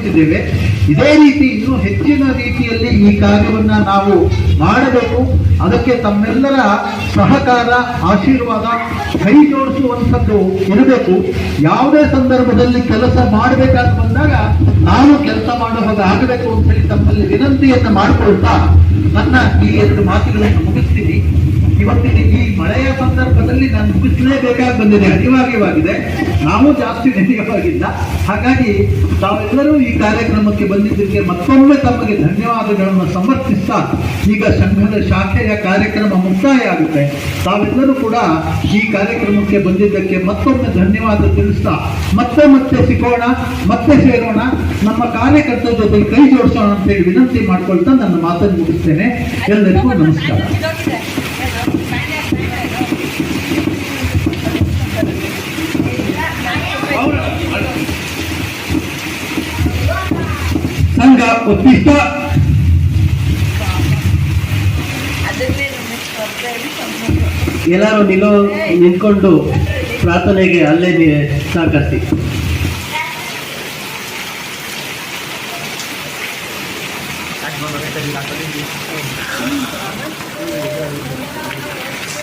ಇದ್ದೇವೆ. ಇದೇ ರೀತಿ ಇನ್ನೂ ಹೆಚ್ಚಿನ ರೀತಿಯಲ್ಲಿ ಈ ಕಾರ್ಯವನ್ನ ನಾವು ಮಾಡಬೇಕು. ಅದಕ್ಕೆ ತಮ್ಮೆಲ್ಲರ ಸಹಕಾರ, ಆಶೀರ್ವಾದ, ಕೈ ಜೋಡಿಸುವಂಥದ್ದು ಇರಬೇಕು. ಯಾವುದೇ ಸಂದರ್ಭದಲ್ಲಿ ಕೆಲಸ ಮಾಡಬೇಕಾದ ಬಂದಾಗ ನಾನು ಕೆಲಸ ಮಾಡೋ ಹಾಗೆ ಆಗಬೇಕು ಅಂತ ಹೇಳಿ ತಮ್ಮಲ್ಲಿ ವಿನಂತಿಯನ್ನು ಮಾಡಿಕೊಳ್ತಾ ನನ್ನ ಈ 2 ಮಾತುಗಳನ್ನು ಮುಗಿಸ್ತೀನಿ. ಇವತ್ತಿನ ಈ ಮಳೆಯ ಸಂದರ್ಭದಲ್ಲಿ ನಾನು ಮುಗಿಸಲೇಬೇಕಾಗಿ ಬಂದಿದೆ, ಅನಿವಾರ್ಯವಾಗಿದೆ. ನಾವು ಜಾಸ್ತಿ ನೆನೆಯವಾಗಿಲ್ಲ. ಹಾಗಾಗಿ ತಾವೆಲ್ಲರೂ ಈ ಕಾರ್ಯಕ್ರಮಕ್ಕೆ ಬಂದಿದ್ದಕ್ಕೆ ಮತ್ತೊಮ್ಮೆ ತಮಗೆ ಧನ್ಯವಾದಗಳನ್ನು ಸಮರ್ಪಿಸ್ತಾ ಈಗ ಸಂಘದ ಶಾಖೆಯ ಕಾರ್ಯಕ್ರಮ ಮುಕ್ತಾಯ ಆಗುತ್ತೆ. ತಾವೆಲ್ಲರೂ ಕೂಡ ಈ ಕಾರ್ಯಕ್ರಮಕ್ಕೆ ಬಂದಿದ್ದಕ್ಕೆ ಮತ್ತೊಮ್ಮೆ ಧನ್ಯವಾದ ತಿಳಿಸ್ತಾ ಮತ್ತೆ ಸಿಗೋಣ, ಮತ್ತೆ ಸೇರೋಣ, ನಮ್ಮ ಕಾರ್ಯಕರ್ತರ ಜೊತೆ ಕೈ ಜೋಡಿಸೋಣ ಅಂತ ಹೇಳಿ ವಿನಂತಿ ಮಾಡ್ಕೊಳ್ತಾ ನನ್ನ ಮಾತನ್ನು ಮುಗಿಸ್ತೇನೆ. ಎಲ್ಲರಿಗೂ ನಮಸ್ಕಾರ. ಸಂಘ ಉದ್ದಿಷ್ಟ ಎಲ್ಲರೂ ನಿಂತ್ಕೊಂಡು ಪ್ರಾರ್ಥನೆಗೆ ಅಲ್ಲೇ ಸಹಕರಿಸಿ.